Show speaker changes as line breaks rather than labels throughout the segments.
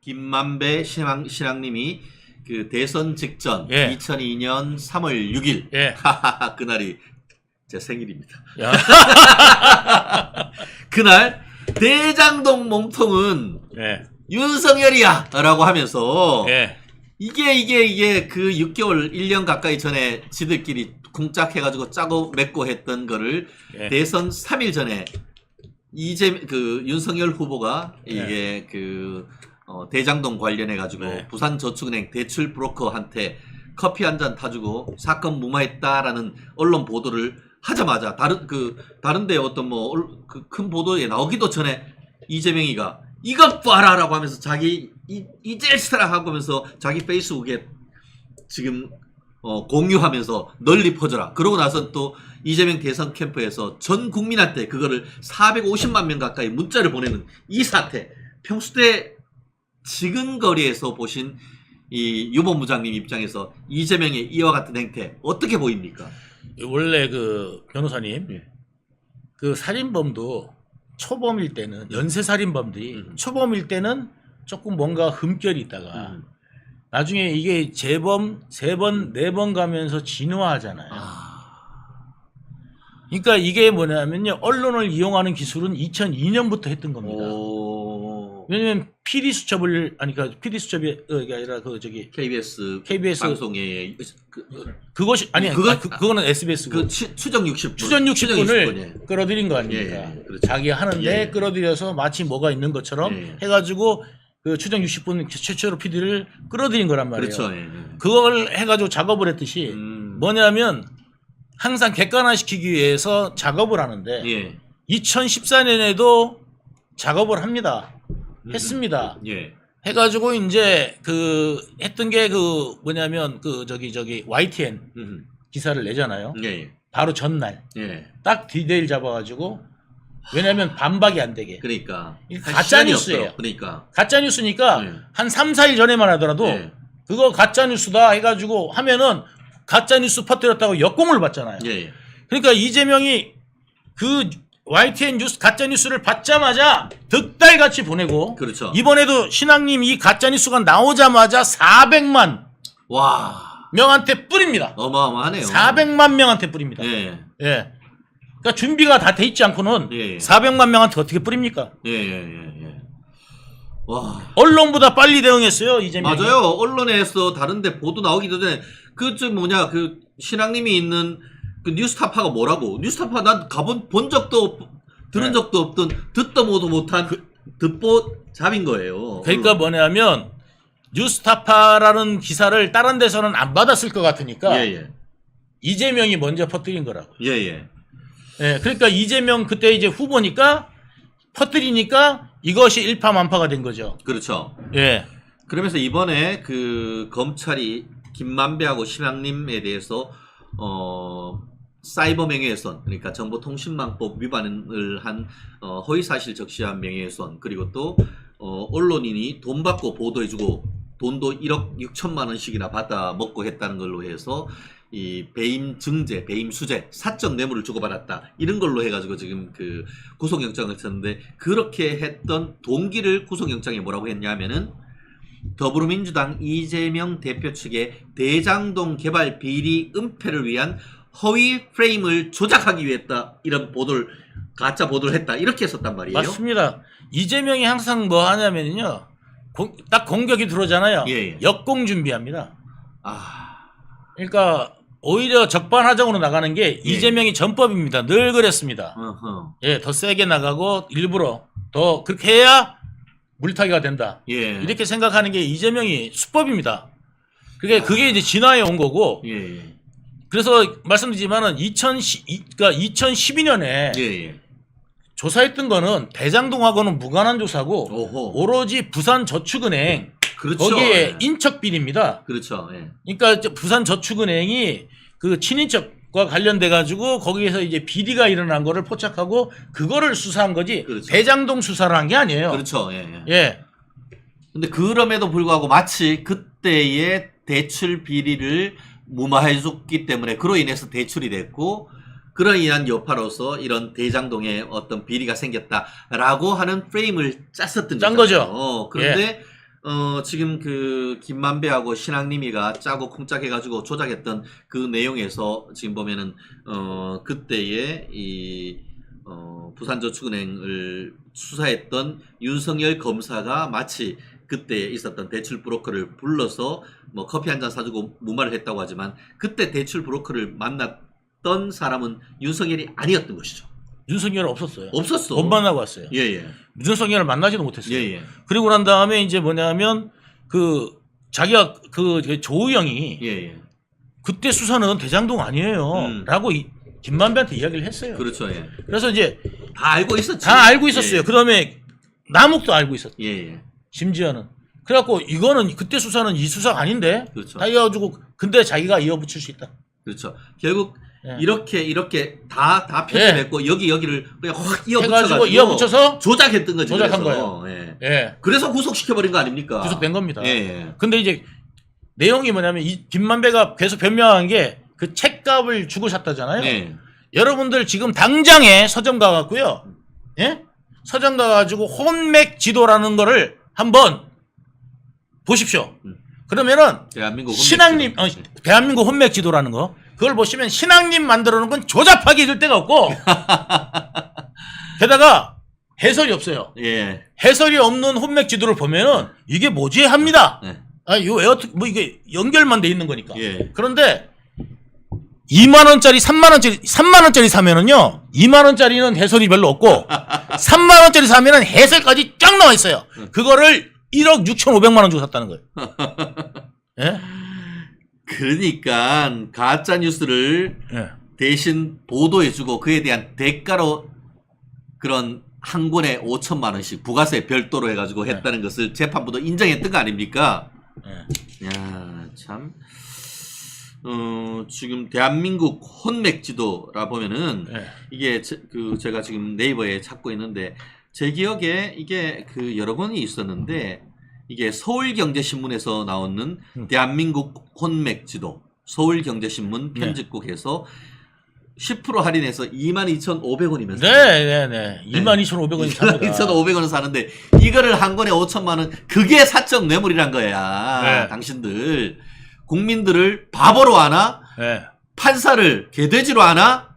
김만배 신앙님이 그 대선 직전
예.
2002년 3월 6일
예.
그날이 제 생일입니다.
야.
그날 대장동 몸통은
예.
윤석열이야 라고 하면서
예.
이게 그 6개월 1년 가까이 전에 지들끼리 쿵짝해가지고 짜고 맺고 했던 거를
예.
대선 3일 전에 윤석열 후보가 이게
예.
대장동 관련해가지고
네.
부산저축은행 대출 브로커한테 커피 한 잔 타주고 사건 무마했다라는 언론 보도를 하자마자 다른데 어떤 큰 보도에 나오기도 전에 이재명이가 이것 봐라라고 하면서 자기 이젤스라 하고 하면서 자기 페이스북에 지금 공유하면서 널리 퍼져라. 그러고 나서 또 이재명 대선 캠프에서 전 국민한테 그거를 450만 명 가까이 문자를 보내는 이 사태. 평소 때 지근거리에서 보신 이 유본부장님 입장에서 이재명의 이와 같은 행태 어떻게 보입니까?
원래 그 변호사님,
예.
그 살인범도 초범일 때는 연쇄살인범들이 초범일 때는 조금 뭔가 흠결이 있다가 나중에 이게 재범 3번 4번 가면서 진화하잖아요. 그러니까 이게 뭐냐면요, 언론을 이용하는 기술은 2002년부터 했던 겁니다. 왜냐면 PD 수첩을 그러니까 PD 수첩이 아니라
KBS 방송에
그것이 아니 그거는 SBS고
추정 60분
추정 60분을 끌어들인 거 아닙니까?
예, 그렇죠.
자기 하는데
예.
끌어들여서 마치 뭐가 있는 것처럼 해가지고 그 추정 60분 최초로 PD를 끌어들인 거란 말이에요.
그렇죠. 예.
그걸 해가지고 작업을 했듯이 뭐냐면 항상 객관화시키기 위해서 작업을 하는데
예.
2014년에도 작업을 합니다. 했습니다.
예.
해가지고 이제 했던 게 뭐냐면 YTN 기사를 내잖아요.
예.
바로 전날
예.
딱 디테일 잡아가지고 왜냐면 반박이 안 되게.
그러니까
가짜 뉴스예요.
그러니까
가짜 뉴스니까
예.
한 3, 4일 전에만 하더라도
예.
그거 가짜 뉴스다 해가지고 하면은 가짜 뉴스 퍼뜨렸다고 역공을 받잖아요.
예.
그러니까 이재명이 그 YTN 뉴스 가짜 뉴스를 받자마자 득달같이 보내고
그렇죠.
이번에도 신앙님 이 가짜 뉴스가 나오자마자 400만
와
명한테 뿌립니다.
어마어마하네요.
400만 명한테 뿌립니다.
예.
예. 그러니까 준비가 다 돼 있지 않고는
예.
400만 명한테 어떻게 뿌립니까?
예. 와.
언론보다 빨리 대응했어요, 이재명이.
맞아요. 언론에서 다른데 보도 나오기도 전에 그 신앙님이 있는 그 뉴스타파가 뭐라고? 뉴스타파 난 본 적도 들은 적도 없던 듣도 모도 못한 듣보 잡인 거예요.
그러니까 뭐냐면 뉴스타파라는 기사를 다른 데서는 안 받았을 것 같으니까 이재명이 먼저 퍼뜨린 거라고.
예.
그러니까 이재명 그때 이제 후보니까 퍼뜨리니까 이것이 일파만파가 된 거죠.
그렇죠.
예.
그러면서 이번에 그 검찰이 김만배하고 신앙님에 대해서 사이버 명예훼손, 그러니까 정보통신망법 위반을 한 허위사실 적시한 명예훼손, 그리고 또 언론인이 돈 받고 보도해주고 돈도 1억 6천만 원씩이나 받아 먹고 했다는 걸로 해서 이 배임 증제, 배임 수재, 사적 뇌물을 주고받았다 이런 걸로 해가지고 지금 그 구속영장을 쳤는데 그렇게 했던 동기를 구속영장에 뭐라고 했냐면은 더불어민주당 이재명 대표 측의 대장동 개발 비리 은폐를 위한 허위 프레임을 조작하기 위했다 이런 가짜 보도를 했다 이렇게 했었단 말이에요.
맞습니다. 이재명이 항상 뭐 하냐면요, 딱 공격이 들어오잖아요. 역공 준비합니다. 그러니까 오히려 적반하장으로 나가는 게 이재명이 전법입니다. 늘 그랬습니다. 더 세게 나가고 일부러 더 그렇게 해야 물타기가 된다. 이렇게 생각하는 게 이재명이 수법입니다. 그게 이제 진화해 온 거고. 그래서 말씀드리지만은 2012년에 조사했던 거는 대장동하고는 무관한 조사고 오로지 부산저축은행
그렇죠.
거기에 인척 비리입니다.
그렇죠.
그러니까 부산저축은행이 그 친인척과 관련돼 가지고 거기에서 이제 비리가 일어난 거를 포착하고 그거를 수사한 거지. 그렇죠. 대장동 수사를 한 게 아니에요.
그렇죠. 근데 그럼에도 불구하고 마치 그때의 대출 비리를 무마해줬기 때문에 그로 인해서 대출이 됐고 그로 인한 여파로서 이런 대장동에 어떤 비리가 생겼다라고 하는 프레임을 짰었던
거죠.
그런데 지금 그 김만배하고 신앙님이가 짜고 쿵짝해가지고 조작했던 그 내용에서 지금 보면은 그때의 이 부산저축은행을 수사했던 윤석열 검사가 마치 그때 있었던 대출 브로커를 불러서 뭐 커피 한 잔 사주고 무마를 했다고 하지만 그때 대출 브로커를 만났던 사람은 윤석열이 아니었던 것이죠.
윤석열은 없었어요.
없었어.
못 만나고 왔어요.
예예.
윤석열을 만나지도 못했어요.
예예.
그리고 난 다음에 이제 뭐냐면 그 자기가 그 조우영이
예예.
그때 수사는 대장동 아니에요. 라고 김만배한테 이야기를 했어요.
그렇죠. 예.
그래서 이제
다 알고 있었지.
다 알고 있었어요.
예.
그다음에 남욱도 알고 있었죠.
예예.
심지어는. 그래갖고 이거는 그때 수사는 이 수사가 아닌데.
그렇죠.
다 이어가지고 근데 자기가 이어붙일 수 있다.
그렇죠. 결국
예.
이렇게 다 편집했고 여기를 그냥 확
해가지고
이어붙여가지고
이어붙여서
조작했던 거죠.
조작한
그래서.
거예요.
예.
예.
그래서 구속시켜버린 거 아닙니까?
구속된 겁니다.
예, 예.
근데 이제 내용이 뭐냐면 이 김만배가 계속 변명한 게 그 책값을 주고 샀다잖아요.
예.
여러분들 지금 당장에 서점 가갖고요. 예? 서점 가가지고 혼맥 지도라는 거를 한번 보십시오. 그러면은
대한민국
신앙님, 대한민국 혼맥 지도라는 거 그걸 보시면 신앙님 만들어 놓은 건 조잡하게 읽을 데가 없고 게다가 해설이 없어요.
예.
해설이 없는 혼맥 지도를 보면은 이게 뭐지 합니다.
네.
아, 이거 왜 어떻게 뭐 이게 연결만 돼 있는 거니까.
예.
그런데 2만 원짜리, 3만 원짜리 사면은요. 2만 원짜리는 해설이 별로 없고 3만 원짜리 사면은 해설까지 쫙 나와 있어요. 그거를 1억 6,500만 원 주고 샀다는 거예요. 예?
그러니까 가짜 뉴스를
예.
대신 보도해주고 그에 대한 대가로 그런 한 권에 5천만 원씩 부가세 별도로 해가지고 했다는 것을 재판부도 인정했던 거 아닙니까?
예.
야, 참. 지금 대한민국 혼맥 지도라 보면은
예.
이게 제가 지금 네이버에 찾고 있는데 제 기억에 이게 그 여러 권이 있었는데 이게 서울경제신문에서 나오는 대한민국 혼맥 지도 서울경제신문 편집국에서 10% 할인해서 22,500원이면서
네. 22,500원이 삽니다.
22,500원을 사는데 이거를 한 권에 5천만 원 그게 사적 뇌물이란 거야.
네.
당신들 국민들을 바보로 하나?
네.
판사를 개돼지로 하나?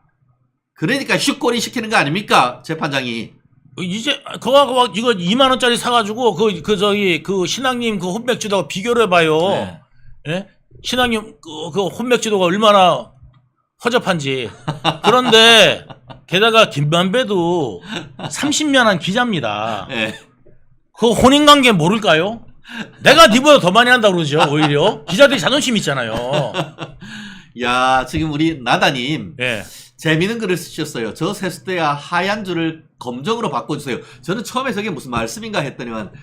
그러니까 슛골이 시키는 거 아닙니까? 재판장이.
이제 그거 이거 2만 원짜리 사가지고 그 신앙님 그 혼맥지도가 비교를 해봐요.
네.
예? 신앙님 그 혼맥지도가 얼마나 허접한지. 그런데 게다가 김만배도 30년한 기자입니다.
네.
그 혼인관계 모를까요? 내가 니보다 더 많이 한다고 그러죠. 오히려 기자들이 자존심 있잖아요.
야, 지금 우리 나다님
예.
재미있는 글을 쓰셨어요. 저 세수대야 하얀 줄을 검정으로 바꿔주세요. 저는 처음에 저게 무슨 말씀인가 했더니만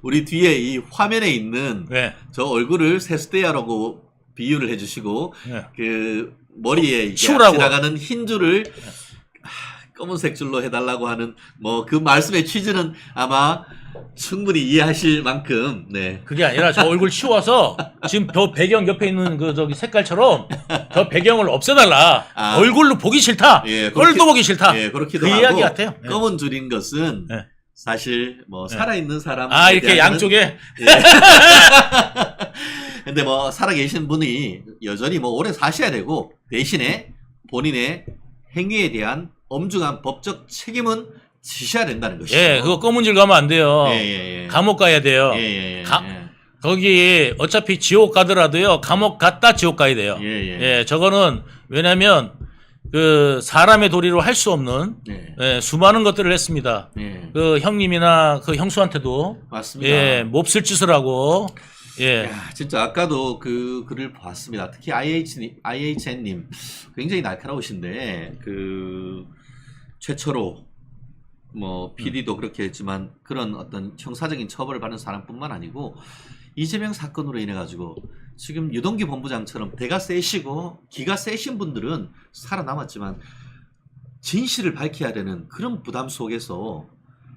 우리 뒤에 이 화면에 있는
예.
저 얼굴을 세수대야라고 비유를 해주시고
예.
그 머리에 이렇게
치우라고.
지나가는 흰 줄을 검은색 줄로 해달라고 하는 뭐 그 말씀의 취지는 아마 충분히 이해하실 만큼 네.
그게 아니라 저 얼굴 치워서 지금 저 배경 옆에 있는 그 저기 색깔처럼 저 배경을 없애달라.
아.
얼굴로 보기 싫다.
예,
꼴도 보기 싫다.
예, 그렇기도
그
하고
이야기 같아요. 예.
검은 줄인 것은
예.
사실 뭐 살아있는 사람
아 이렇게 양쪽에
근데 뭐 살아계신 분이 여전히 뭐 오래 사셔야 되고 대신에 본인의 행위에 대한 엄중한 법적 책임은 지셔야 된다는 것이죠.
예, 그거 검은 줄 가면 안 돼요.
예.
감옥 가야 돼요.
예.
거기 어차피 지옥 가더라도요. 감옥 갔다 지옥 가야 돼요.
예.
저거는 왜냐면 그 사람의 도리로 할 수 없는 예, 수많은 것들을 했습니다.
예.
그 형님이나 그 형수한테도
맞습니다.
예, 몹쓸 짓을 하고 예.
야, 진짜 아까도 그 글을 봤습니다. 특히 IHN님 굉장히 날카로우신데 그 최초로 뭐 PD도 그렇게 했지만 그런 어떤 형사적인 처벌을 받는 사람뿐만 아니고 이재명 사건으로 인해 가지고 지금 유동규 본부장처럼 대가 세시고 기가 세신 분들은 살아남았지만 진실을 밝혀야 되는 그런 부담 속에서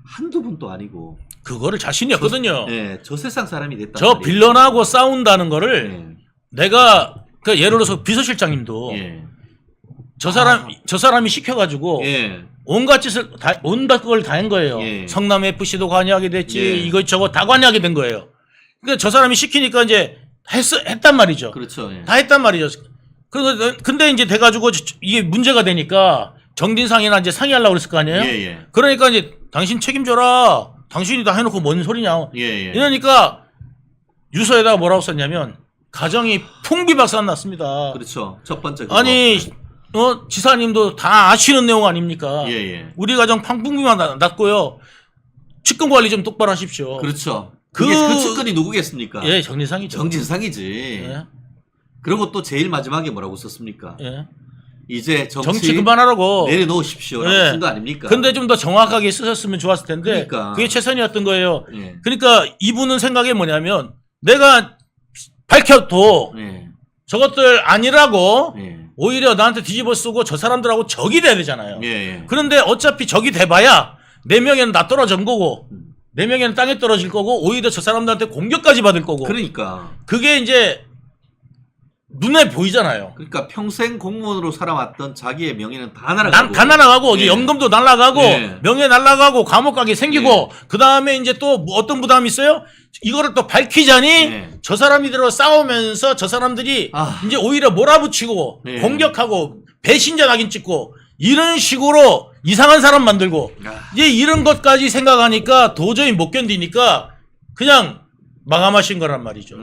한두 분도 아니고
그거를 자신이 없거든요.
저 세상 사람이 됐단
저
말이에요.
빌런하고 싸운다는 거를 내가 그 예를 들어서 비서실장님도
예.
저 사람이 시켜가지고
예.
온갖 짓을 온갖 걸 다 한 거예요.
예.
성남 FC도 관여하게 됐지,
예.
이것저것 다 관여하게 된 거예요. 그러니까 저 사람이 시키니까 이제 했단 말이죠.
그렇죠. 예.
다 했단 말이죠. 근데 이제 돼가지고 이게 문제가 되니까 정진상이나 이제 상의하려고 그랬을 거 아니에요?
예, 예.
그러니까 이제 당신 책임져라. 당신이 다 해놓고 뭔 소리냐.
예, 예.
이러니까 유서에다가 뭐라고 썼냐면 가정이 풍비박산 났습니다.
그렇죠. 첫 번째 그거.
아니 지사님도 다 아시는 내용 아닙니까?
예, 예.
우리 가정 풍비만 났고요. 측근 관리 좀 똑바로 하십시오.
그렇죠. 그 측근이 누구겠습니까?
예, 정진상이죠.
정진상이지.
예.
그리고 또 제일 마지막에 뭐라고 썼습니까?
예.
이제
정치 그만하라고
내려놓으십시오라고
예.
쓴 거 아닙니까?
근데 좀 더 정확하게 쓰셨으면 좋았을 텐데
그러니까.
그게 최선이었던 거예요.
예.
그러니까 이분은 생각이 뭐냐면 내가 밝혀도
예.
저것들 아니라고
예.
오히려 나한테 뒤집어 쓰고 저 사람들하고 적이 돼야 되잖아요.
예. 예.
그런데 어차피 적이 돼봐야 4명에는 나 떨어진 거고 4명에는 땅에 떨어질 거고 오히려 저 사람들한테 공격까지 받을 거고
그러니까.
그게 이제 눈에 보이잖아요.
그러니까 평생 공무원으로 살아왔던 자기의 명예는 다 날아가고.
다 날아가고
예.
연금도 날아가고
예.
명예 날아가고 감옥 가게 생기고 그 다음에 이제 또 뭐 어떤 부담이 있어요? 이거를 또 밝히자니
예.
저 사람들하고 싸우면서 저 사람들이 이제 오히려 몰아붙이고
예.
공격하고 배신자 낙인 찍고 이런 식으로 이상한 사람 만들고 이제 이런 것까지 생각하니까 도저히 못 견디니까 그냥 마감하신 거란 말이죠.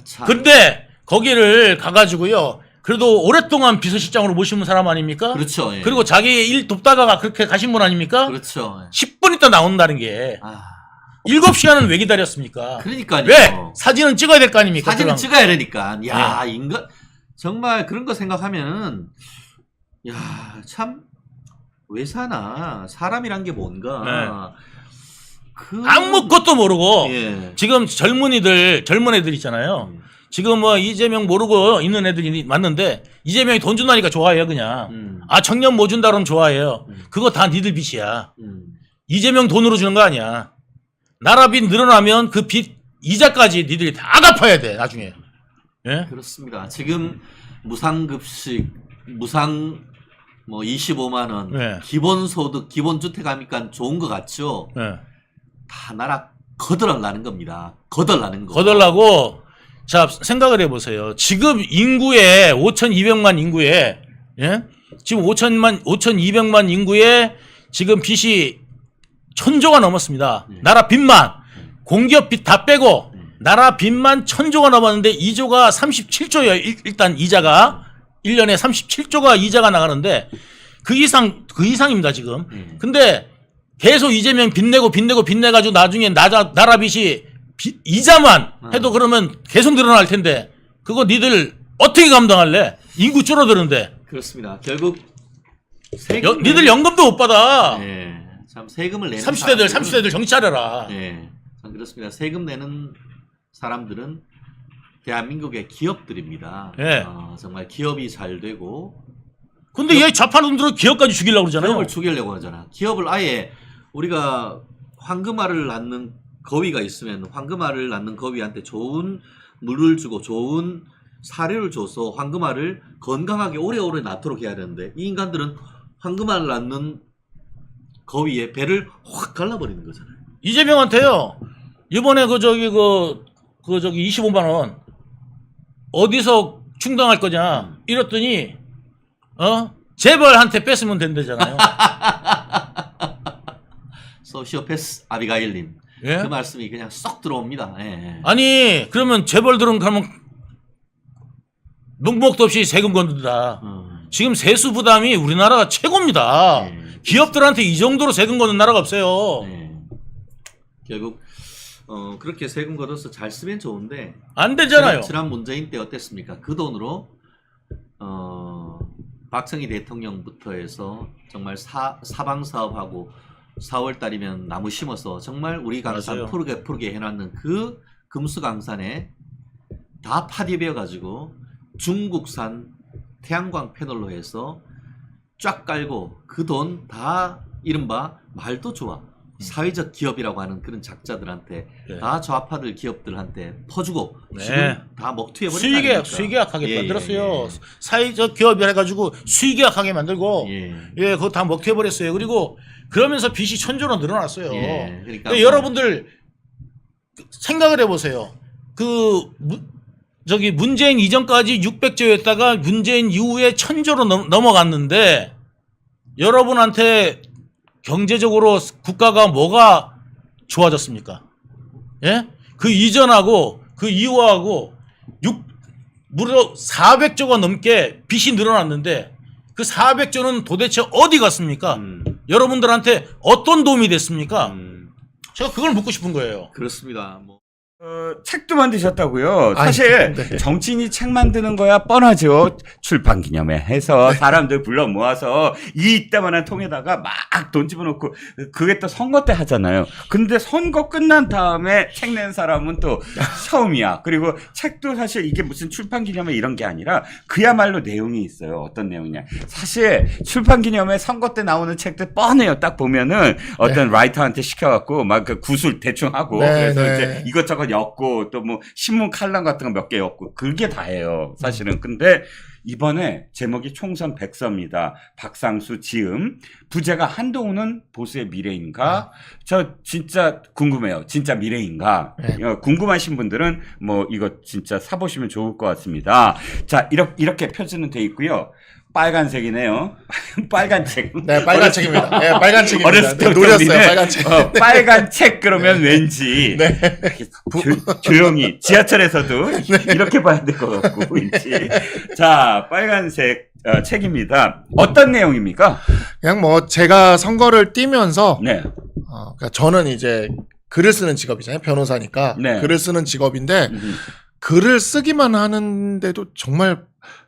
참.
근데 거기를 가가지고요. 그래도 오랫동안 비서실장으로 모시는 사람 아닙니까?
그렇죠. 예.
그리고 자기 일 돕다가 그렇게 가신 분 아닙니까?
그렇죠. 예.
10분 있다 나온다는 게 7시간은 왜 기다렸습니까?
그러니까요.
왜? 사진은 찍어야 될 거 아닙니까?
사진은 찍어야 되니까. 야,
네.
인간 정말 그런 거 생각하면은 야, 참 왜 사나? 사람이란 게 뭔가.
아무것도 모르고
예.
지금 젊은 애들 있잖아요. 지금 뭐 이재명 모르고 있는 애들이 맞는데 이재명이 돈 준다니까 좋아해요 그냥. 청년 뭐 준다 그러면 좋아해요. 그거 다 니들 빚이야. 이재명 돈으로 주는 거 아니야. 나라 빚 늘어나면 그 빚 이자까지 니들이 다 갚아야 돼 나중에. 예?
그렇습니다. 지금 무상급식, 무상 뭐 25만 원,
네.
기본소득, 기본주택 하니까 좋은 것 같죠?
예.
다 나라 거덜나는 겁니다. 거덜나는 거.
거덜나고 자 생각을 해보세요. 지금 인구에 5,200만 인구에 예? 지금 5,200만 인구에 지금 빚이 1,000조가 넘었습니다. 나라 빚만 공기업 빚 다 빼고 나라 빚만 1,000조가 넘었는데 2조가 37조예요. 일단 이자가 1년에 37조가 이자가 나가는데 그 이상입니다 지금. 근데 계속 이재명 빚내가지고 나중에 나라 빚이 이자만 해도 그러면 계속 늘어날 텐데 그거 니들 어떻게 감당할래? 인구 줄어드는데.
그렇습니다. 결국
니들 연금도 못 받아.
네, 참 세금을 내는
30대들 정신 차려라.
네, 참 그렇습니다. 세금 내는 사람들은 대한민국의 기업들입니다.
네.
정말 기업이 잘 되고.
근데 얘 좌파 놈들은 기업까지 죽이려고 그러잖아요.
기업을 죽이려고 하잖아. 기업을 아예 우리가 황금알을 낳는 거위가 있으면 황금알을 낳는 거위한테 좋은 물을 주고 좋은 사료를 줘서 황금알을 건강하게 오래오래 낳도록 해야 되는데 이 인간들은 황금알을 낳는 거위의 배를 확 갈라버리는 거잖아요.
이재명한테요. 이번에 그 저기 25만 원 어디서 충당할 거냐 이랬더니 재벌한테 뺐으면 된다잖아요.
소시오패스 아비가일님.
예?
그 말씀이 그냥 쏙 들어옵니다. 예.
아니 그러면 재벌들은 그러면 눈목도 없이 세금 걷는다. 지금 세수 부담이 우리나라가 최고입니다. 기업들한테 이 정도로 세금 걷는 나라가 없어요.
결국 그렇게 세금 걷어서 잘 쓰면 좋은데
안 되잖아요.
지난 문재인 때 어땠습니까? 그 돈으로 박정희 대통령부터 해서 정말 사방 사업하고 4월 달이면 나무 심어서 정말 우리 강산
맞아요.
푸르게 해놨는 그 금수강산에 다 파괴되어 가지고 중국산 태양광 패널로 해서 쫙 깔고 그 돈 다 이른바 말도 좋아 사회적 기업이라고 하는 그런 작자들한테
네.
다 좌파들 기업들한테 퍼주고
네.
지금 다 먹튀해 버린
수의계약, 수의계약하게 만들었어요. 사회적 기업을 해가지고 수의계약하게 만들고 그거 다 먹튀해버렸어요. 그리고 그러면서 빚이 천조로 늘어났어요.
그러니까
근데 여러분들 생각을 해보세요. 저기 문재인 이전까지 600조였다가 문재인 이후에 1000조로 넘어갔는데 여러분한테 경제적으로 국가가 뭐가 좋아졌습니까? 예? 그 이전하고 그 이후하고 무려 400조가 넘게 빚이 늘어났는데 그 400조는 도대체 어디 갔습니까? 여러분들한테 어떤 도움이 됐습니까? 제가 그걸 묻고 싶은 거예요.
그렇습니다. 뭐.
책도 만드셨다고요. 사실
네.
정치인이 책 만드는 거야 뻔하죠. 출판 기념회 해서 사람들 불러 모아서 이따만한 통에다가 막 돈 집어넣고 그게 또 선거 때 하잖아요. 근데 선거 끝난 다음에 책 낸 사람은 또 처음이야. 그리고 책도 사실 이게 무슨 출판 기념회 이런 게 아니라 그야말로 내용이 있어요. 어떤 내용이냐. 사실 출판 기념회 선거 때 나오는 책들 뻔해요. 딱 보면은 어떤 라이터한테 시켜갖고 막 그 구술 대충 하고 그래서 이제 이것저것 엮고 또 뭐 신문 칼럼 같은 거 몇 개 엮고 그게 다예요. 사실은. 근데 이번에 제목이 총선 백서입니다. 박상수 지음. 부제가 한동훈은 보수의 미래인가? 저 진짜 궁금해요. 진짜 미래인가? 궁금하신 분들은 뭐 이거 진짜 사보시면 좋을 것 같습니다. 자, 이렇게 표지는 돼 있고요. 빨간색이네요. 빨간 책.
네, 빨간 책입니다. 네, 빨간 책입니다.
어렸을 때
노렸어요, 빨간 책.
빨간 책 그러면 왠지 조용히 지하철에서도 이렇게 봐야 될 것 같고 왠지. 자, 빨간색 책입니다. 어떤 내용입니까?
그냥 뭐 제가 선거를 뛰면서
네.
그러니까 저는 이제 글을 쓰는 직업이잖아요. 변호사니까.
네.
글을 쓰는 직업인데 글을 쓰기만 하는데도 정말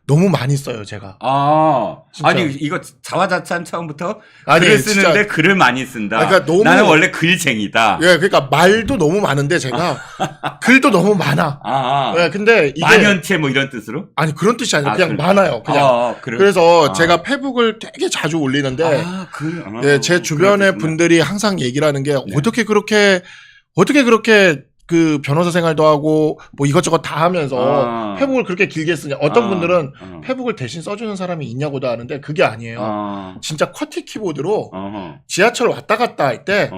너무 많이 써요, 제가. 진짜.
아니 이거 자화자찬 처음부터
아니,
글을 쓰는데
진짜.
글을 많이 쓴다.
그러니까 너무-
나는 원래 글쟁이다.
예, 그러니까 말도 너무 많은데 제가 글도 너무 많아. 예, 근데 이게
만연체 뭐 이런 뜻으로?
아니 그런 뜻이 아니라 그냥
그래.
많아요. 그냥. 그래서 제가 페북을 되게 자주 올리는데 예, 제 주변의 분들이 항상 얘기를 하는 게 어떻게 그렇게 그 변호사 생활도 하고 뭐 이것저것 다 하면서 페북을 그렇게 길게 쓰냐. 어떤 분들은 페북을 대신 써주는 사람이 있냐고도 하는데 그게 아니에요. 진짜 쿼티 키보드로 지하철 왔다 갔다 할 때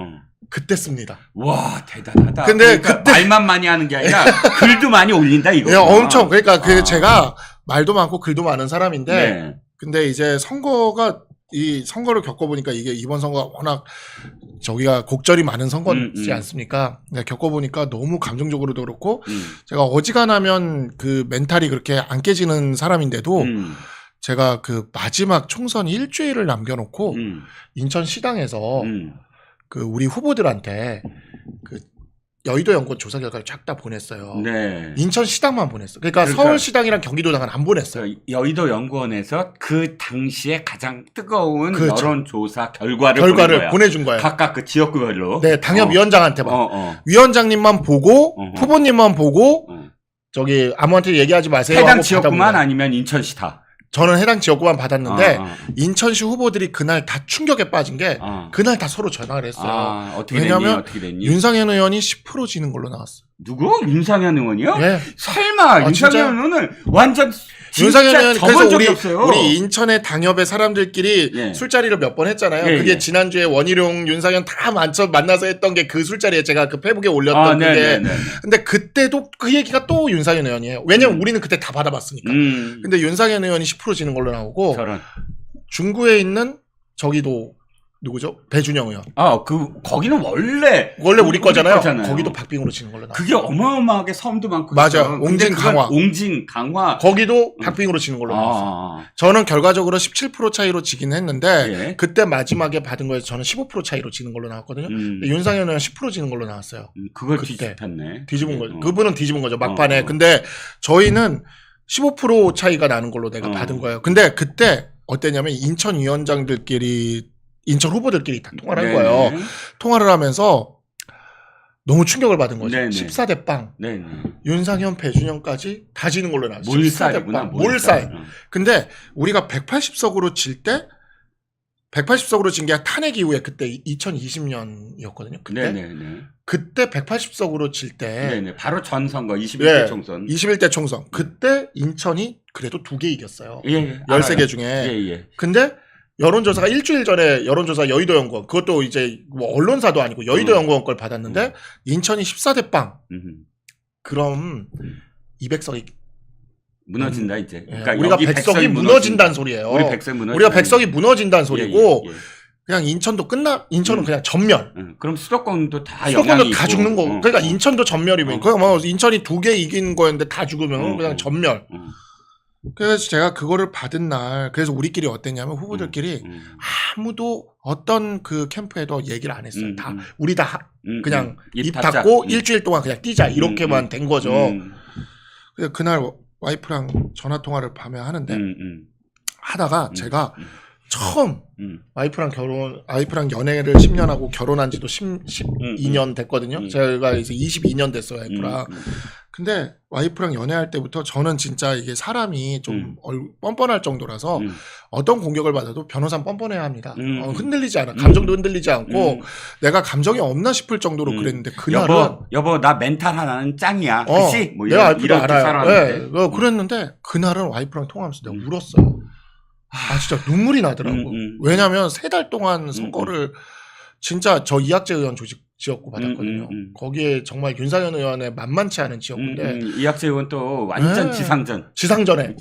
그때 씁니다.
와, 대단하다.
근데
그러니까
그때
말만 많이 하는 게 아니라 글도 많이 올린다 이거.
예, 엄청 그러니까 그 제가 말도 많고 글도 많은 사람인데
네.
근데 이제 이 선거를 겪어보니까 이게 이번 선거가 워낙 저기가 곡절이 많은 선거지 않습니까? 겪어보니까 너무 감정적으로도 그렇고 제가 어지간하면 그 멘탈이 그렇게 안 깨지는 사람인데도 제가 그 마지막 총선 일주일을 남겨놓고 인천시당에서 그 우리 후보들한테 그 여의도 연구원 조사 결과를 쫙 다 보냈어요.
네.
인천시당만 보냈어. 그러니까 서울시당이랑 경기도당은 안 보냈어요.
여의도 연구원에서 그 당시에 가장 뜨거운
그렇죠.
여론조사 결과를
보내준 거예요.
각각 그 지역구별로.
네, 당협위원장한테만. 위원장님만 보고 후보님만 보고 저기 아무한테 얘기하지 마세요.
해당
하고
지역구만
받아본
아니면 인천시다.
저는 해당 지역구만 받았는데 인천시 후보들이 그날 다 충격에 빠진 게 그날 다 서로 전화를 했어요.
어떻게
왜냐하면
됐니?
윤상현 의원이 10% 지는 걸로 나왔어요.
누구? 윤상현 의원이요?
예.
설마 윤상현 의원은 완전
윤상현 의원
접은
그래서
적이 없어요.
우리 인천의 당협의 사람들끼리
예.
술자리를 몇 번 했잖아요.
예,
그게
예.
지난주에 원희룡, 윤상현 다 만나서 했던 게 그 술자리에 제가 그 페북에 올렸던 그게.
네네네.
근데 그때도 그 얘기가 또 윤상현 의원이에요. 왜냐면 우리는 그때 다 받아봤으니까. 근데 윤상현 의원이 10% 지는 걸로 나오고
저런.
중구에 있는 저기도 누구죠? 배준영 의원.
거기는 원래
우리 거잖아요. 거기도 박빙으로 지는 걸로 나와요.
그게 어마어마하게 섬도 많고.
맞아.
있어요.
옹진 강화.
옹진 강화.
거기도 박빙으로 지는 걸로 나왔어요. 저는 결과적으로 17% 차이로 지긴 했는데
예.
그때 마지막에 받은 거에서 저는 15% 차이로 지는 걸로 나왔거든요. 근데 윤상현 의원 10% 지는 걸로 나왔어요.
그걸
그때.
뒤집혔네.
뒤집은 거죠. 그분은 뒤집은 거죠. 막판에. 근데 저희는 15% 차이가 나는 걸로 내가 받은 거예요. 근데 그때 어땠냐면 인천 후보들끼리 다 통화를 한 거예요. 통화를 하면서 너무 충격을 받은 거죠.
네네.
14대 빵.
네네.
윤상현, 배준영까지 다 지는 걸로 나왔어요.
몰살이구나.
14대 빵. 몰살. 근데 우리가 180석으로 질 때 180석으로 진 게 탄핵 이후에 그때 2020년이었거든요. 그때
네네네.
그때 180석으로 질 때
네네. 바로 전 선거 21대 총선.
21대 총선. 그때 인천이 그래도 2개 이겼어요.
예.
13개 중에.
예.
근데 여론조사가 일주일 전에 여론조사 여의도연구원 그것도 이제 뭐 언론사도 아니고 여의도연구원 걸 받았는데 인천이 14대 빵. 그럼 200석이
무너진다 이제.
그러니까 우리가 백석이 무너진다는 소리예요.
우리 백석이 무너진다.
우리가 백석이 무너진다는 소리고
예.
그냥 인천은 그냥 전멸.
그럼 수도권도 다
수도권도
영향이
다
있고.
죽는 거. 그러니까 인천도 전멸이면. 그러니까 뭐 인천이 2개 이긴 거였는데 다 죽으면 그냥 전멸. 그래서 제가 그거를 받은 날 그래서 우리끼리 어땠냐면 후보들끼리 아무도 어떤 그 캠프에도 얘기를 안 했어요. 다 우리 다 그냥 입 닫고 일주일 동안 그냥 뛰자 이렇게만 된 거죠. 그래서 그날 와이프랑 전화 통화를 밤에 하는데 하다가 제가 처음 와이프랑 연애를 10년 하고 결혼한 지도 12년 됐거든요. 제가 이제 22년 됐어요, 와이프랑. 근데 와이프랑 연애할 때부터 저는 진짜 이게 사람이 좀 뻔뻔할 정도라서 어떤 공격을 받아도 변호사는 뻔뻔해야 합니다. 흔들리지 않아. 감정도 흔들리지 않고 내가 감정이 없나 싶을 정도로 그랬는데 그날은
여보 나 멘탈 하나는 짱이야. 그치? 뭐
내가 와이프도 알아요.
네.
그랬는데 그날은 와이프랑 통화하면서 내가 울었어요. 진짜 눈물이 나더라고. 왜냐면 3달 동안 선거를 진짜 저 이학재 의원 지역구 받았거든요. 거기에 정말 윤상현 의원의 만만치 않은 지역구인데
이학재 의원 또 완전
지상전에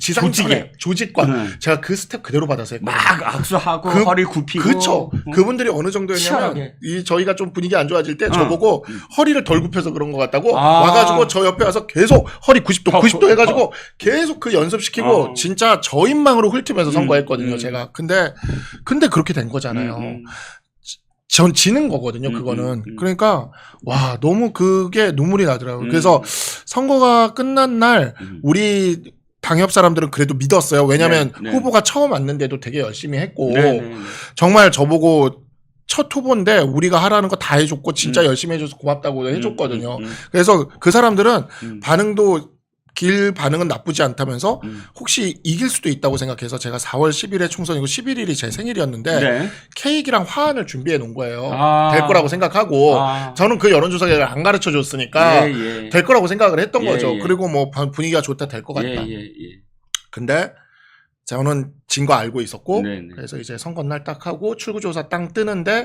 조직과 제가 그 스텝 그대로 받아서 했거든요.
막 악수하고 허리 굽히고
그렇죠. 그분들이 어느 정도였냐면 저희가 좀 분위기 안 좋아질 때 저보고 허리를 덜 굽혀서 그런 것 같다고 와가지고 저 옆에 와서 계속 허리 90도 해가지고 계속 그 연습시키고 진짜 저인망으로 훑으면서 선거했거든요. 제가 근데 그렇게 된 거잖아요. 전 지는 거거든요, 그거는. 그러니까, 와, 너무 그게 눈물이 나더라고요. 그래서 선거가 끝난 날, 우리 당협 사람들은 그래도 믿었어요. 왜냐면 후보가 처음 왔는데도 되게 열심히 했고, 정말 저보고 첫 후보인데 우리가 하라는 거 다 해줬고, 진짜 열심히 해줘서 고맙다고 해줬거든요. 그래서 그 사람들은 길 반응은 나쁘지 않다면서 혹시 이길 수도 있다고 생각해서 제가 4월 10일에 총선이고 11일이 제 생일이었는데 케이크랑 화환을 준비해 놓은 거예요. 될 거라고 생각하고 저는 그 여론조사를 안 가르쳐 줬으니까 될 거라고 생각을 했던 거죠. 그리고 뭐 분위기가 좋다 될 것 같다. 근데 저는 진 거 알고 있었고 그래서 이제 선거날 딱 하고 출구조사 땅 뜨는데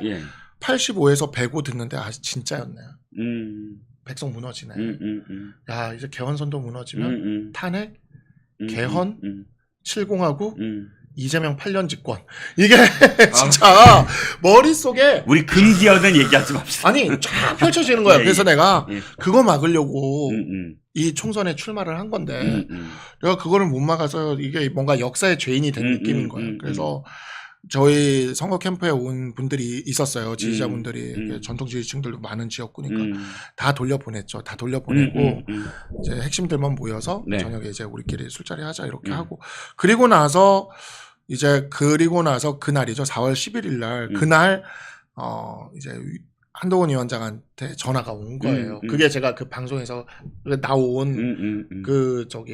85에서 105 듣는데 진짜였네요. 백석 무너지네. 야, 이제 개헌선도 무너지면 탄핵, 개헌, 7공하고 이재명 8년 집권. 이게 진짜 머릿속에
우리 금기어는 얘기하지 맙시다.
아니, 쫙 펼쳐지는 거야. 그래서 내가 그거 막으려고 이 총선에 출마를 한 건데 내가 그거를 못 막아서 이게 뭔가 역사의 죄인이 된 느낌인 거예요. 그래서 저희 선거 캠프에 온 분들이 있었어요. 지지자분들이 전통 지지층들도 많은 지역구니까 다 돌려보냈죠. 다 돌려보내고 이제 핵심들만 모여서 저녁에 이제 우리끼리 술자리 하자 이렇게 하고 그리고 나서 그날이죠. 4월 11일 날 그날 이제 한동훈 위원장한테 전화가 온 거예요. 그게 제가 그 방송에서 나온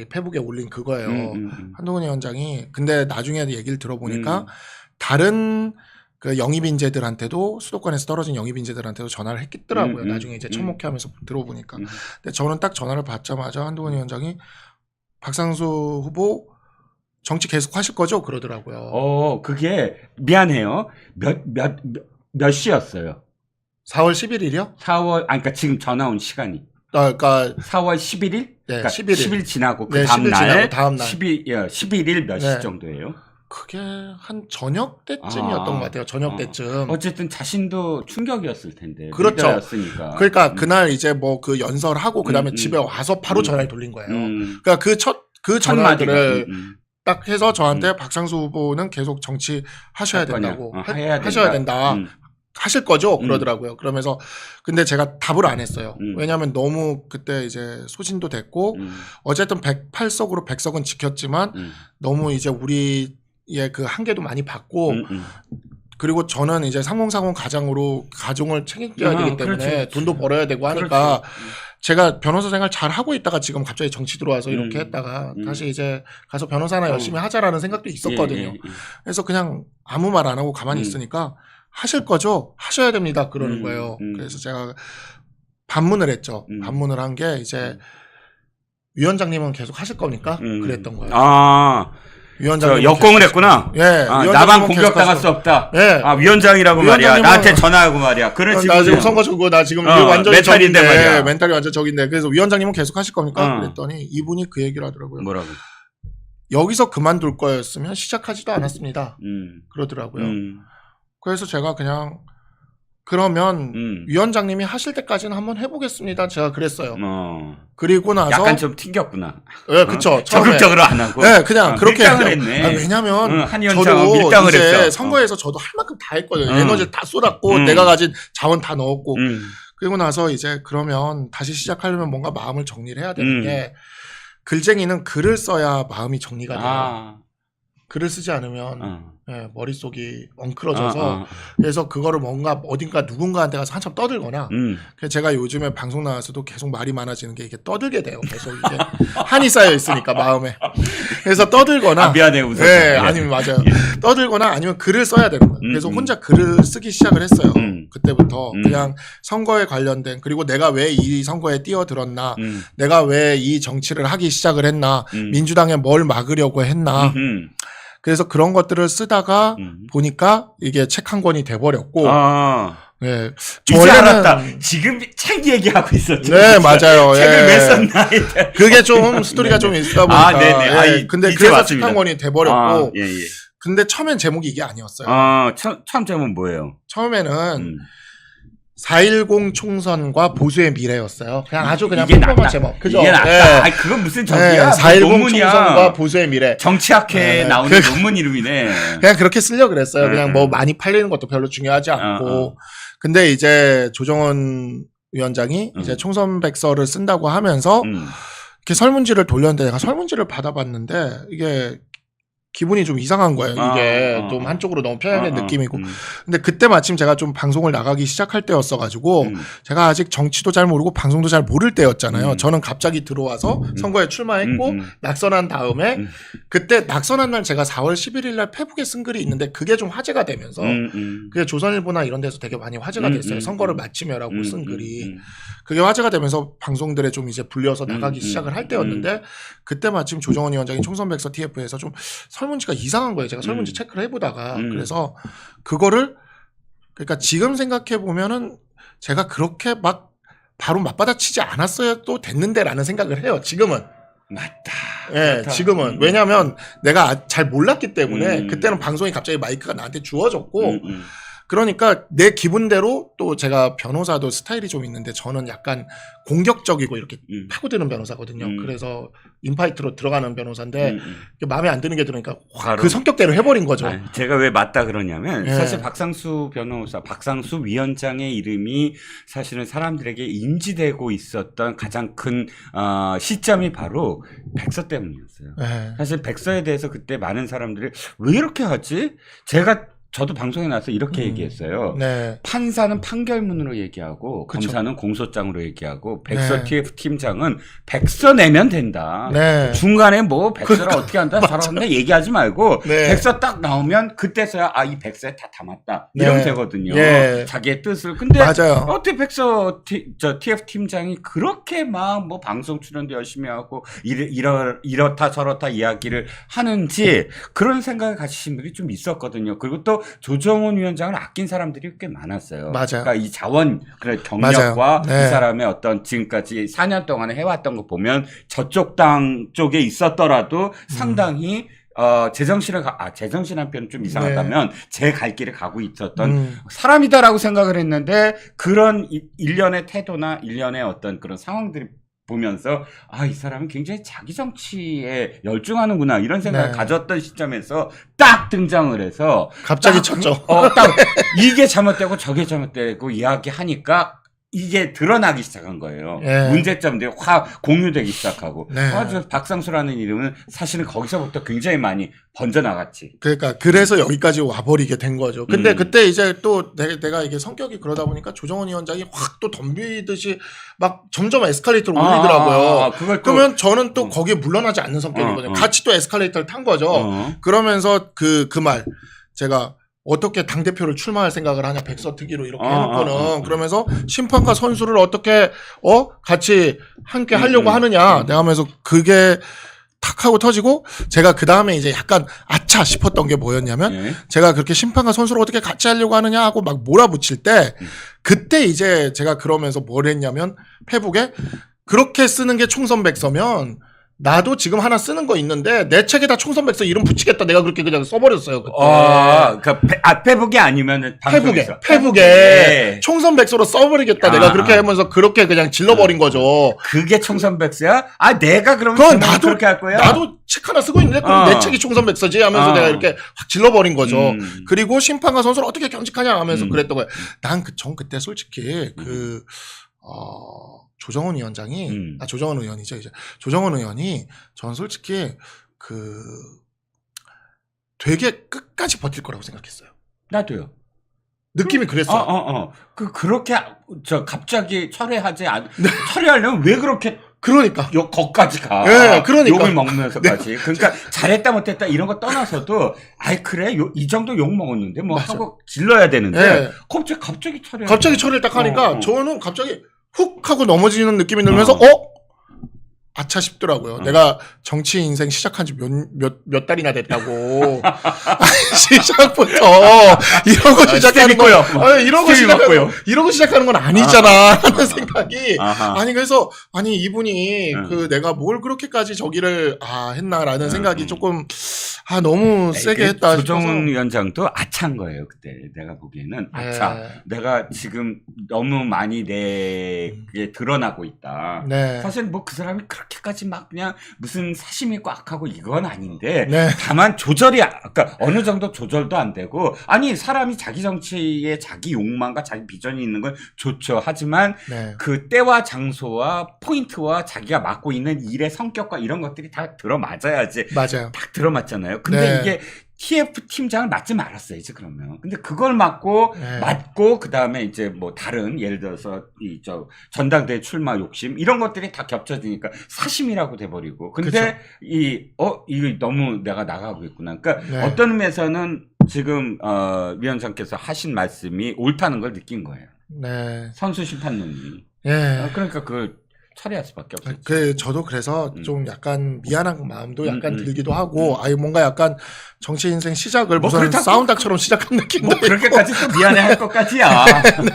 페북에 올린 그거예요. 한동훈 위원장이 근데 나중에 얘기를 들어보니까 다른 그 영입인재들한테도 수도권에서 떨어진 영입인재들한테도 전화를 했더라고요. 나중에 이제 천목회하면서 들어보니까. 근데 저는 딱 전화를 받자마자 한동훈 위원장이 박상수 후보 정치 계속 하실 거죠? 그러더라고요.
그게 미안해요. 몇 시였어요?
4월 11일이요?
그러니까 지금 전화 온 시간이.
그러니까
4월 11일?
네,
그러니까
11일.
10일 지나고 그
10일
다음 날.
지나고
11일 몇 시 정도예요?
그게 한 저녁 때쯤이었던 것 같아요. 저녁 때쯤.
어쨌든 자신도 충격이었을 텐데.
그렇죠.
리더였으니까.
그러니까 그날 이제 뭐 그 연설하고 그다음에 집에 와서 바로 전화를 돌린 거예요. 그러니까 그 전화들을 딱 해서 저한테 박상수 후보는 계속 정치 하셔야 된다고. 하셔야 된다. 하실 거죠? 그러더라고요. 그러면서 근데 제가 답을 안 했어요. 왜냐하면 너무 그때 이제 소진도 됐고 어쨌든 108석으로 100석은 지켰지만 너무 이제 우리의 그 한계도 많이 받고 그리고 저는 이제 3040 가장으로 가정을 책임져야 되기 때문에
그렇죠.
돈도 벌어야 되고 하니까 제가 변호사 생활 잘 하고 있다가 지금 갑자기 정치 들어와서 이렇게 했다가 다시 이제 가서 변호사나 열심히 하자라는 생각도 있었거든요. 그래서 그냥 아무 말 안 하고 가만히 있으니까 하실 거죠? 하셔야 됩니다. 그러는 거예요. 그래서 제가 반문을 했죠. 반문을 한 게 이제 위원장님은 계속 하실 겁니까? 그랬던 거예요.
아.
위원장님
역공을 했구나.
예.
아, 나만 공격당할 수 없다.
예.
아, 위원장이라고 말이야. 나한테 전화하고 말이야. 그런 식으로.
나 지금 선거 주고 나 지금 완전히 멘탈인데 말이야. 멘탈이 완전 적인데. 그래서 위원장님은 계속 하실 겁니까? 그랬더니 이분이 그 얘기를 하더라고요.
뭐라고?
여기서 그만둘 거였으면 시작하지도 않았습니다. 그러더라고요. 그래서 제가 그냥 그러면 위원장님이 하실 때까지는 한번 해보겠습니다. 제가 그랬어요. 그리고 나서
약간 좀 튕겼구나.
예, 그쵸.
적극적으로 안 하고.
네, 그냥 그렇게
밀당을 했네.
왜냐면
한 위원장은
저도
밀당을
이제
했어.
선거에서 저도 할 만큼 다 했거든요. 에너지를 다 쏟았고 내가 가진 자원 다 넣었고 그리고 나서 이제 그러면 다시 시작하려면 뭔가 마음을 정리를 해야 되는데 글쟁이는 글을 써야 마음이 정리가 돼요. 글을 쓰지 않으면 예, 머릿속이 엉클어져서 그래서 그거를 뭔가 어딘가 누군가한테 가서 한참 떠들거나 그래서 제가 요즘에 방송 나와서도 계속 말이 많아지는 게 이게 떠들게 돼요. 계속 이게 한이 쌓여 있으니까 마음에. 그래서 떠들거나
미안해 웃어.
네, 아니면 맞아요. 떠들거나 아니면 글을 써야 되는 거예요. 그래서 혼자 글을 쓰기 시작을 했어요. 그때부터 그냥 선거에 관련된 그리고 내가 왜 이 선거에 뛰어들었나 내가 왜 이 정치를 하기 시작을 했나 민주당에 뭘 막으려고 했나 그래서 그런 것들을 쓰다가 보니까 이게 책 한 권이 돼버렸고, 네.
이제 알았다. 지금 책 얘기하고 있었죠.
네, 맞아요.
책을
예.
왜 썼나.
그게 좀 스토리가 좀 있다 보니까.
네네.
예. 근데 그래서 책 한 권이 돼버렸고,
예.
근데 처음엔 제목이 이게 아니었어요.
처음 제목은 뭐예요?
처음에는 4.10 총선과 보수의 미래였어요. 그냥 아주 그냥
이게
평범한
낫다.
제목. 그죠?
이게 낫다.
네.
아니, 그건 무슨 적이야?
4.10
논문이야.
총선과 보수의 미래.
정치학회에 나오는 논문 이름이네.
그냥 그렇게 쓰려고 그랬어요. 그냥 뭐 많이 팔리는 것도 별로 중요하지 않고. 근데 이제 조정원 위원장이 이제 총선 백서를 쓴다고 하면서 이렇게 설문지를 돌렸는데 내가 설문지를 받아봤는데 이게 기분이 좀 이상한 거예요. 이게 좀 한쪽으로 너무 편향된 느낌이고. 근데 그때 마침 제가 좀 방송을 나가기 시작할 때였어가지고 제가 아직 정치도 잘 모르고 방송도 잘 모를 때였잖아요. 저는 갑자기 들어와서 선거에 출마했고 낙선한 다음에 그때 낙선한 날 제가 4월 11일 날 페북에 쓴 글이 있는데 그게 좀 화제가 되면서 그게 조선일보나 이런 데서 되게 많이 화제가 됐어요. 선거를 마치며라고 쓴 글이. 그게 화제가 되면서 방송들에 좀 이제 불려서 나가기 시작을 할 때였는데 그때 마침 조정원 위원장이 총선백서 TF에서 좀 설문지가 이상한 거예요. 제가 설문지 체크를 해보다가 그래서 그거를 그러니까 지금 생각해 보면은 제가 그렇게 막 바로 맞받아치지 않았어야 또 됐는데라는 생각을 해요. 지금은.
맞다.
예,
그렇다.
지금은. 왜냐면 내가 잘 몰랐기 때문에 그때는 방송이 갑자기 마이크가 나한테 주어졌고 그러니까 내 기분대로 또 제가 변호사도 스타일이 좀 있는데 저는 약간 공격적이고 이렇게 파고드는 변호사거든요. 그래서 인파이트로 들어가는 변호사인데 마음에 안 드는 게 들으니까 그 성격대로 해버린 거죠.
아니, 제가 왜 맞다 그러냐면
예.
사실 박상수 변호사, 박상수 위원장의 이름이 사실은 사람들에게 인지되고 있었던 가장 큰 시점이 바로 백서 때문이었어요.
예.
사실 백서에 대해서 그때 많은 사람들이 왜 이렇게 하지? 저도 방송에 나와서 이렇게 얘기했어요.
네.
판사는 판결문으로 얘기하고
그쵸.
검사는 공소장으로 얘기하고 백서
네.
TF 팀장은 백서 내면 된다.
네.
중간에 뭐 백서를 어떻게 한다 사람한테 얘기하지 말고
네.
백서 딱 나오면 그때서야 이 백서에 다 담았다 이러면
네.
되거든요.
예.
자기의 뜻을. 근데
맞아요.
어떻게 백서 TF 팀장이 그렇게 막 뭐 방송 출연도 열심히 하고 이렇다 저렇다 이야기를 하는지 그런 생각을 가지신 분이 좀 있었거든요. 그리고 또 조정원 위원장을 아낀 사람들이 꽤 많았어요.
맞아요.
그러니까 이 자원 경력과
맞아요. 네.
이 사람의 어떤 지금까지 4년 동안에 해왔던 거 보면 저쪽 당 쪽에 있었더라도 상당히 제정신한 표현은 좀 이상하다면 제 갈 길을 가고 있었던 사람이다라고 생각을 했는데 그런 일련의 태도나 일련의 어떤 그런 상황들이 보면서 이 사람은 굉장히 자기 정치에 열중하는구나 이런 생각을
네.
가졌던 시점에서 딱 등장을 해서
갑자기
딱
쳤죠.
딱 이게 잘못되고 저게 잘못되고 이야기하니까 이게 드러나기 시작한 거예요.
예.
문제점들이 확 공유되기 시작하고.
네.
저 박상수라는 이름은 사실은 거기서부터 굉장히 많이 번져나갔지.
그러니까 그래서 여기까지 와버리게 된 거죠. 근데 그때 이제 또 내가 이게 성격이 그러다 보니까 조정원 위원장이 확 또 덤비듯이 막 점점 에스컬레이터를 올리더라고요.
그걸 또,
그러면 저는 또 거기에 물러나지 않는 성격이거든요. 같이 또 에스컬레이터를 탄 거죠. 그러면서 그 말 제가 어떻게 당대표를 출마할 생각을 하냐, 백서특위로 이렇게 해놓고는, 그러면서 심판과 선수를 어떻게, 같이 함께 하려고 하느냐, 내가 하면서 그게 탁 하고 터지고, 제가 그 다음에 이제 약간 아차 싶었던 게 뭐였냐면,
예.
제가 그렇게 심판과 선수를 어떻게 같이 하려고 하느냐 하고 막 몰아붙일 때, 그때 이제 제가 그러면서 뭘 했냐면, 페북에, 그렇게 쓰는 게 총선백서면, 나도 지금 하나 쓰는 거 있는데 내 책에다 총선백서 이름 붙이겠다. 내가 그렇게 그냥 써버렸어요. 그때.
그러니까 페북이 아니면은 방송에서.
페북에
네.
총선백서로 써버리겠다. 내가 그렇게 하면서 그렇게 그냥 질러버린 거죠.
그게 총선백서야? 내가 그러면
그건 나도
그렇게 할 거야?
나도 책 하나 쓰고 있는데 그럼 내 책이 총선백서지 하면서 내가 이렇게 확 질러버린 거죠. 그리고 심판과 선수를 어떻게 경직하냐 하면서 그랬던 거예요. 난 그때 솔직히 조정원 위원장이, 조정원 의원이죠, 이제. 조정원 의원이, 전 솔직히, 되게 끝까지 버틸 거라고 생각했어요.
나도요.
느낌이 그랬어요.
그렇게, 갑자기 철회하려면 왜 그렇게,
그러니까.
거기까지 가.
예, 그러니까.
욕을 먹으면서까지. 그러니까, 잘했다 못했다 이런 거 떠나서도, 그래? 이 정도 욕 먹었는데,
맞아.
하고 질러야 되는데,
예.
갑자기 철회.
갑자기 철회를 딱 하니까, 저는 갑자기 훅 하고 넘어지는 느낌이 들면서, 아차 싶더라고요. 내가 정치 인생 시작한 지 몇 달이나 됐다고. 시작부터 이러고 시작하는 거요. 이러고 시작하는 건 아니잖아. 하는 생각이. 그래서, 이분이 내가 뭘 그렇게까지 저기를, 했나라는 생각이 조금, 너무 세게 했다.
조정은 위원장도 아차인 거예요, 그때. 내가 보기에는. 아차. 내가 지금 너무 많이 내게 드러나고 있다.
네.
사실 뭐 그 사람이 그렇게까지 막 그냥 무슨 사심이 꽉 하고 이건 아닌데.
네.
다만 그러니까 어느 정도 조절도 안 되고. 사람이 자기 정치에 자기 욕망과 자기 비전이 있는 건 좋죠. 하지만
네.
그 때와 장소와 포인트와 자기가 맡고 있는 일의 성격과 이런 것들이 다 들어맞아야지.
맞아요.
딱 들어맞잖아요. 근데
네.
이게 TF 팀장을 맡지 말았어야지 그러면. 근데 그걸 맡고 그 다음에 이제 뭐 다른 예를 들어서 전당대회 출마 욕심 이런 것들이 다 겹쳐지니까 사심이라고 돼버리고. 근데 이거 너무 내가 나가고 있구나. 그러니까 어떤 의미에서는 지금 위원장께서 하신 말씀이 옳다는 걸 느낀 거예요.
네.
선수 심판론이. 그러니까 그걸 처리할 수밖에 없어요.
저도 그래서 좀 약간 미안한 마음도 약간 들기도 하고, 뭔가 약간 정치 인생 시작을 무슨 싸움닭처럼 시작한 느낌도 있고.
그렇게까지 또 미안해 할 것까지야.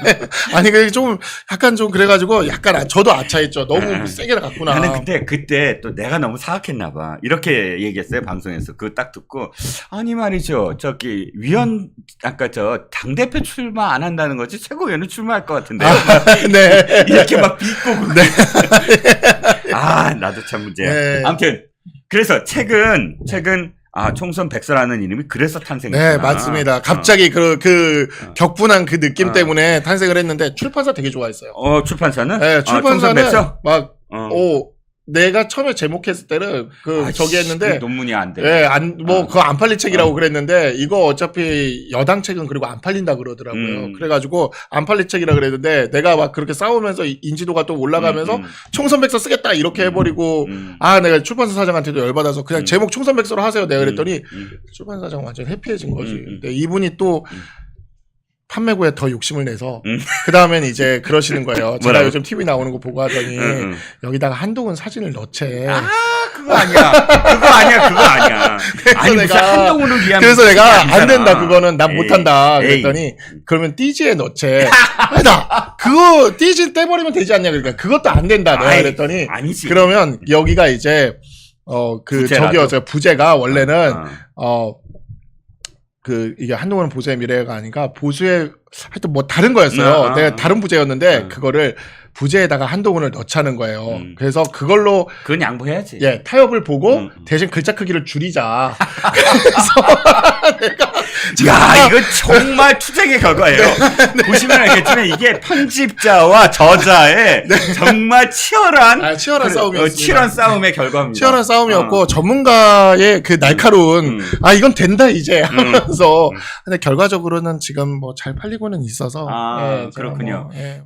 네. 그게 좀 약간 좀 그래가지고 약간 저도 아차했죠. 너무 세게 갔구나.
나는 그때 또 내가 너무 사악했나 봐. 이렇게 얘기했어요, 방송에서. 그거 딱 듣고. 말이죠. 아까 당대표 출마 안 한다는 거지 최고위원은 출마할 것 같은데요.
네.
이렇게 막 비꼬고. 네. 나도 참 문제야. 네. 아무튼 그래서 최근 총선 백서라는 이름이 그래서 탄생했구나.
네, 맞습니다. 갑자기 격분한 그 느낌 때문에 탄생을 했는데 출판사 되게 좋아했어요.
출판사는?
네, 출판사는
백서?
내가 처음에 제목했을 때는 저기 했는데
논문이 안 돼.
그거 안 팔릴 책이라고 그랬는데 이거 어차피 여당 책은 그리고 안 팔린다 그러더라고요. 그래가지고 안 팔릴 책이라 그랬는데 내가 막 그렇게 싸우면서 인지도가 또 올라가면서 총선백서 쓰겠다 이렇게 해버리고 내가 출판사 사장한테도 열받아서 그냥 제목 총선백서로 하세요. 내가 그랬더니 출판사 사장 완전 해피해진 거지. 근데 이분이 또 판매고에 더 욕심을 내서 그 다음엔 이제 그러시는 거예요. 제가 요즘 TV 나오는 거 보고 하더니 여기다가 한동훈 사진을 넣채.
그거 아니야.
그래서
한동훈을 위한.
그래서 내가 안 된다. 그거는 난 못한다. 그랬더니 그러면 띠지에 넣채. 그거 띠지 떼버리면 되지 않냐. 그러니까 그것도 안 된다. 내가 그랬더니
아니지.
그러면 여기가 이제 부제가 원래는 이게 한동훈은 보수의 미래가 아니라 보수의, 하여튼 뭐 다른 거였어요. 내가 다른 부제였는데, 그거를 부재에다가 한동훈을 넣자는 거예요. 그래서 그걸로
그건 양보해야지.
예, 타협을 보고 대신 글자 크기를 줄이자.
야, 이거 정말 투쟁의 결과예요. 보시면 알겠지만 이게 편집자와 저자의 정말 치열한
치열한 싸움이었습니다.
치열한 싸움의 결과입니다.
치열한 싸움이었고 전문가의 그 날카로운 이건 된다 이제 하면서 근데 결과적으로는 지금 뭐 잘 팔리고는 있어서
아,
제가
그렇군요.
뭐, 예.